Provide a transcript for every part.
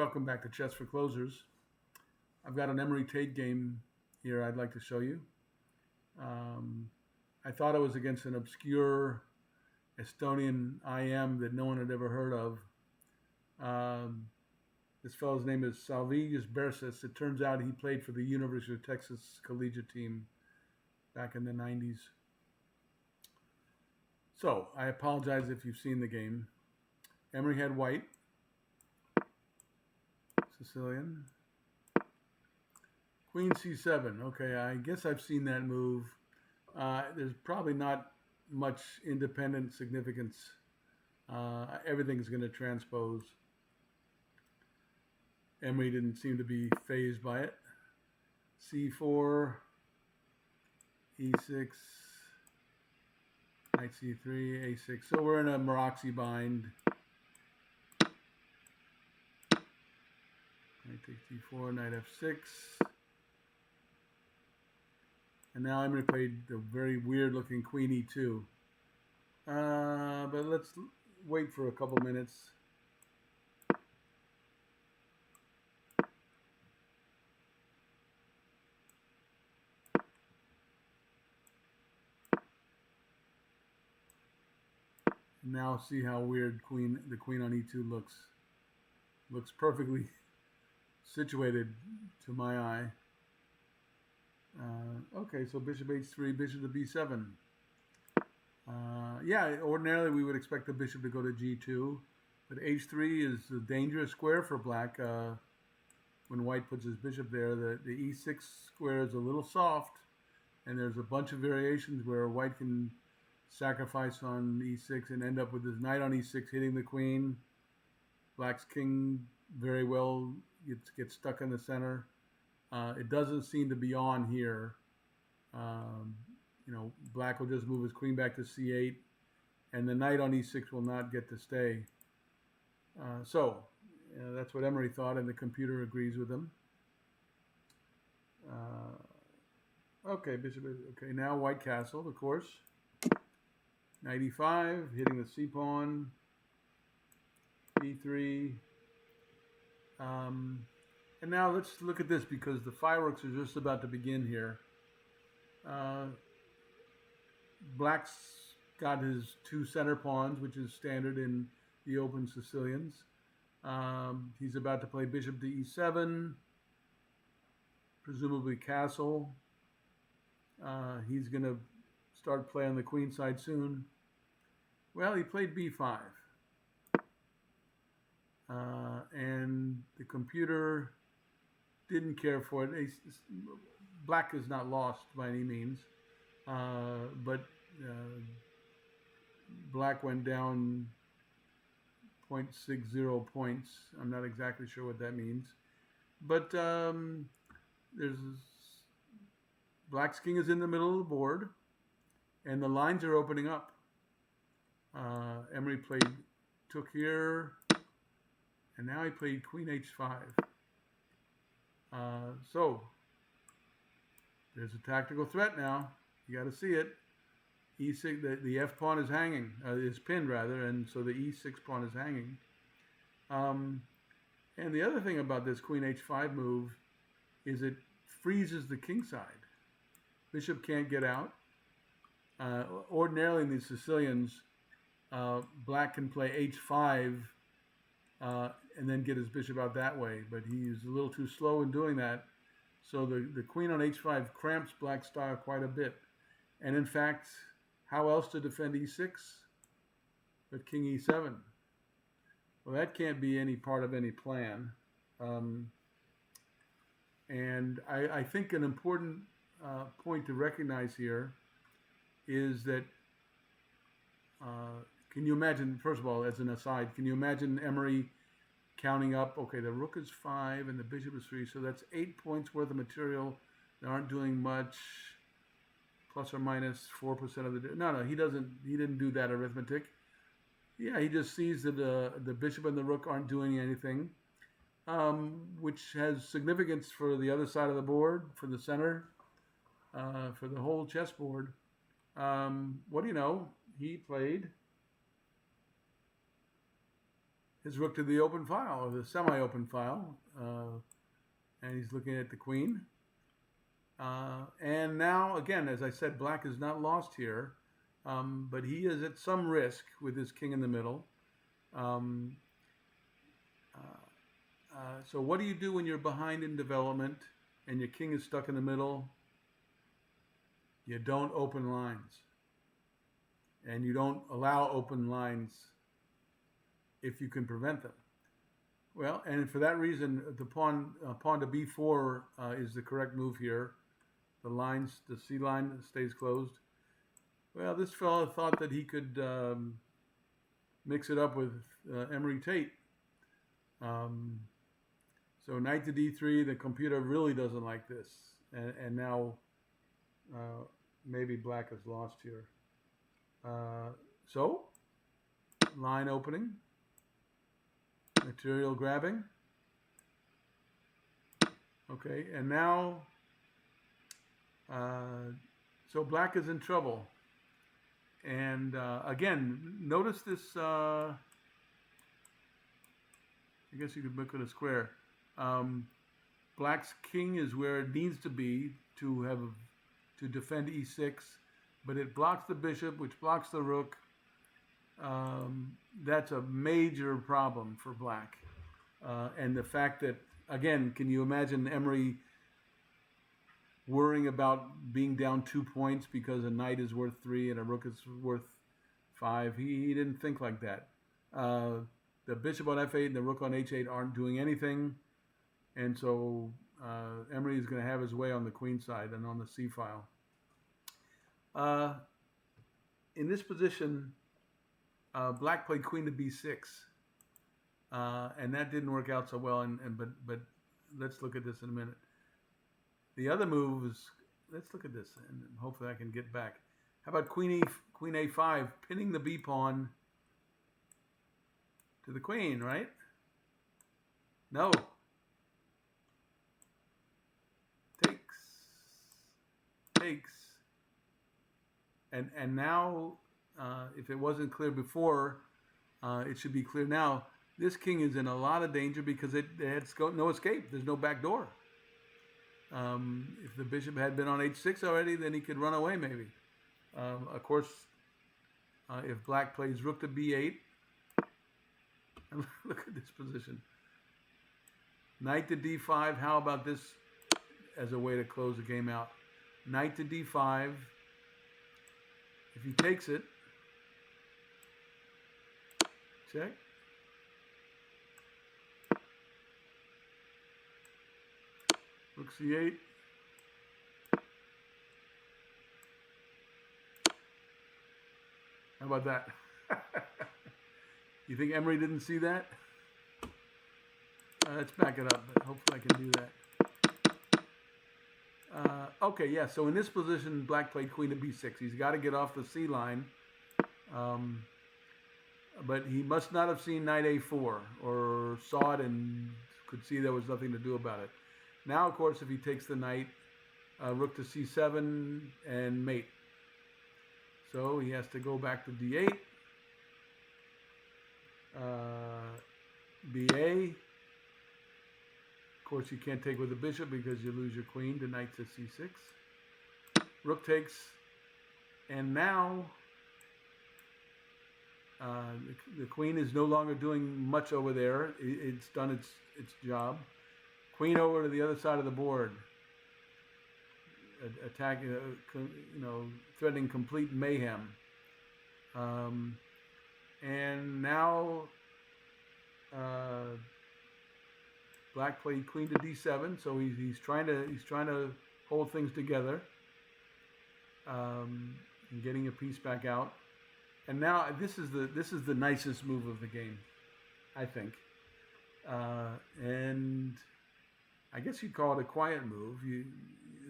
Welcome back to Chess for Closers. I've got an Emery Tate game here I'd like to show you. I thought it was against an obscure Estonian IM that no one had ever heard of. This fellow's name is Salvijus Bersis. It turns out he played for the University of Texas collegiate team back in the 90s. So, I apologize if you've seen the game. Emery had white. Sicilian. Queen c7. Okay, I guess I've seen that move. There's probably not much independent significance. Everything's going to transpose. Emery didn't seem to be fazed by it. c4, e6, knight c3, a6. So we're in a Maroczy bind. Knight takes d4, knight f6. And now Emery played the very weird looking queen e2. But let's wait for a couple minutes. Now see how weird the queen on e2 looks. Looks perfectly situated to my eye. Okay, so bishop h3, bishop to b7. Yeah, ordinarily we would expect the bishop to go to g2, but h3 is a dangerous square for black. When white puts his bishop there, the e6 square is a little soft, and there's a bunch of variations where white can sacrifice on e6 and end up with his knight on e6 hitting the queen. Black's king very well gets stuck in the center. It doesn't seem to be on here. Black will just move his queen back to c8, and the knight on e6 will not get to stay. That's what Emery thought, and the computer agrees with him. Okay, bishop. Okay, now white castle, of course. Knight e5, hitting the c pawn. b3. And now let's look at this because the fireworks are just about to begin here. Black's got his two center pawns, which is standard in the open Sicilians. He's about to play bishop to e7, presumably castle. He's going to start playing the queen side soon. Well, he played b5. And the computer didn't care for it. Black is not lost by any means, but black went down 0.60 points. I'm not exactly sure what that means, but black's king is in the middle of the board, and the lines are opening up. Emery took here, and now he played queen h5. So there's a tactical threat now. You got to see it. E6, the f pawn is hanging, is pinned rather, and so the e6 pawn is hanging. And the other thing about this queen h5 move is it freezes the king side. Bishop can't get out. Ordinarily in the Sicilians, black can play h5 and then get his bishop out that way, but he's a little too slow in doing that. So the queen on h5 cramps black's style quite a bit. And in fact, how else to defend e6 but king e7? Well, that can't be any part of any plan. And I think an important point to recognize here is that can you imagine, first of all, as an aside, can you imagine Emery counting up, okay, the rook is 5 and the bishop is 3, so that's 8 points worth of material. They aren't doing much, plus or minus 4% of the... No, he didn't do that arithmetic. Yeah, he just sees that the bishop and the rook aren't doing anything, which has significance for the other side of the board, for the center, for the whole chessboard. What do you know? He played his rook to the open file, or the semi-open file, and he's looking at the queen. And now, again, as I said, black is not lost here, but he is at some risk with his king in the middle. So what do you do when you're behind in development and your king is stuck in the middle? You don't open lines. And you don't allow open lines if you can prevent them. Well, and for that reason, the pawn to b4 is the correct move here. The C line stays closed. Well, this fellow thought that he could mix it up with Emery Tate. So knight to d3, the computer really doesn't like this. And now maybe black is lost here. So, line opening, material grabbing. Okay, and now, so black is in trouble. And again, notice this, I guess you could make it a square. Black's king is where it needs to be to defend e6, but it blocks the bishop, which blocks the rook. That's a major problem for black. And the fact that, again, can you imagine Emery worrying about being down 2 points because a knight is worth 3 and a rook is worth 5? He didn't think like that. The bishop on f8 and the rook on h8 aren't doing anything. And so Emery is going to have his way on the queen side and on the c file. In this position, black played queen to b6, and that didn't work out so well. But let's look at this in a minute. The other move is, let's look at this, and hopefully I can get back. How about queen a5, pinning the b pawn to the queen, right? No. Takes. And now, if it wasn't clear before, it should be clear now. This king is in a lot of danger because it has no escape. There's no back door. If the bishop had been on h6 already, then he could run away maybe. Of course, if black plays rook to b8, and look at this position. Knight to d5, how about this as a way to close the game out? Knight to d5. If he takes it, check. Rook c8. How about that? You think Emery didn't see that? Let's back it up, but hopefully I can do that. Okay, yeah, so in this position, black played queen to b6. He's got to get off the c line. But he must not have seen knight a4 or saw it and could see there was nothing to do about it. Now, of course, if he takes the knight, rook to c7 and mate. So he has to go back to d8. ba. Of course, you can't take with the bishop because you lose your queen to knight to c6. Rook takes. And now the queen is no longer doing much over there. It's done its job. Queen over to the other side of the board. Attack, threatening complete mayhem. And now black played queen to d7, so he's trying to hold things together, and getting a piece back out. And now this is the nicest move of the game, I think. And I guess you'd call it a quiet move.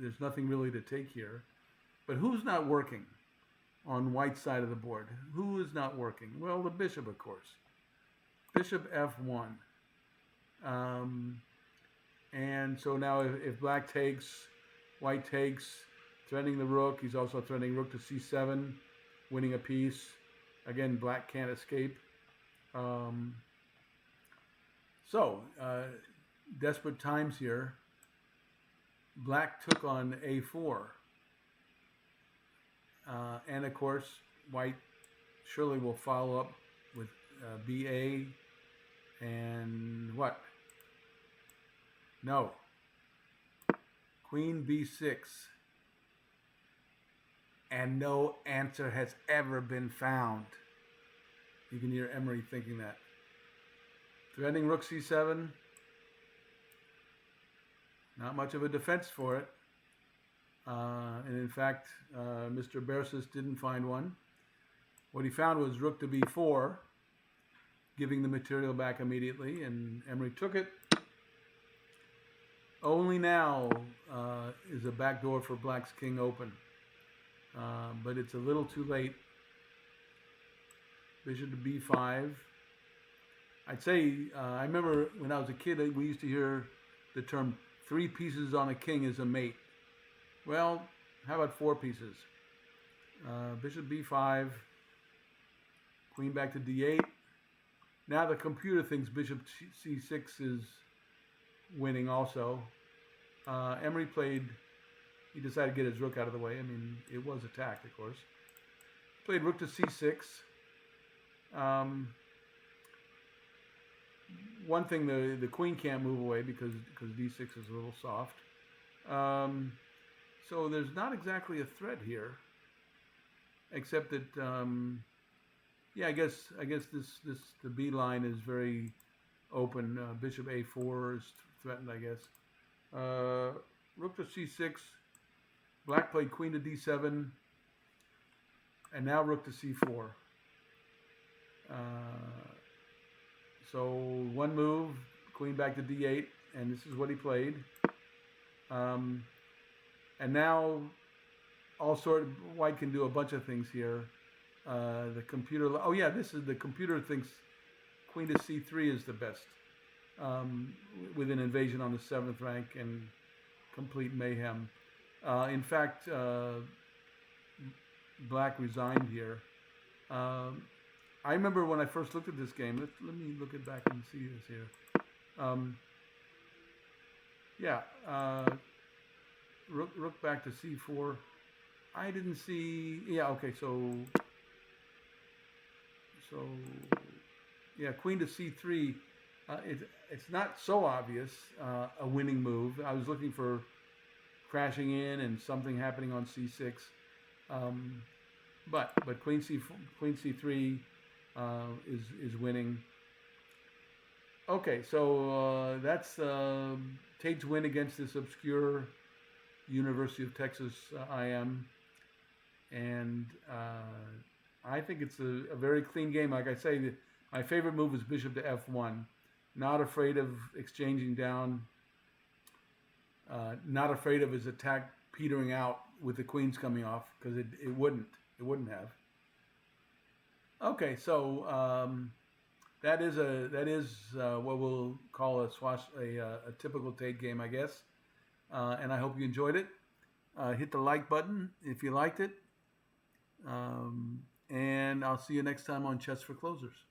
There's nothing really to take here. But who's not working on white's side of the board? Who is not working? Well, the bishop, of course. Bishop f1. And so now if black takes, white takes, threatening the rook. He's also threatening rook to c7, winning a piece. Again, black can't escape. So, desperate times here. Black took on A4. And of course, white surely will follow up with BA and what? No. Queen B6. And no answer has ever been found. You can hear Emery thinking that. Threatening rook C7. Not much of a defense for it. And in fact, Mr. Bersis didn't find one. What he found was rook to b4, giving the material back immediately, and Emery took it. Only now is a back door for Black's king open. But it's a little too late. Bishop to b5. I'd say, I remember when I was a kid, we used to hear the term 3 pieces on a king is a mate. Well, how about 4 pieces? Bishop b5, queen back to d8. Now the computer thinks bishop c6 is winning also. Emery played, he decided to get his rook out of the way. I mean, it was attacked, of course. Played rook to c6. One thing, the queen can't move away because d6 is a little soft. So there's not exactly a threat here, except that yeah, I guess the B line is very open. Bishop a4 is threatened, I guess. Rook to c6. Black played queen to d7, and now rook to c4. So one move, queen back to d8, and this is what he played. And now, white can do a bunch of things here. The computer, oh yeah, the computer thinks queen to c3 is the best, with an invasion on the 7th rank and complete mayhem. In fact, Black resigned here. I remember when I first looked at this game. Let me look it back and see this here. Yeah, rook back to c4. I didn't see. Yeah, okay. So yeah, queen to c3. It's not so obvious a winning move. I was looking for crashing in and something happening on c6. But queen c3 is winning. Okay, so that's Tate's win against this obscure University of Texas IM, and I think it's a very clean game. Like I say, my favorite move is bishop to f1. Not afraid of exchanging down. Not afraid of his attack petering out with the queens coming off, because it wouldn't have. Okay, so that is what we'll call a typical Tate game, I guess. And I hope you enjoyed it. Hit the like button if you liked it. And I'll see you next time on Chess for Closers.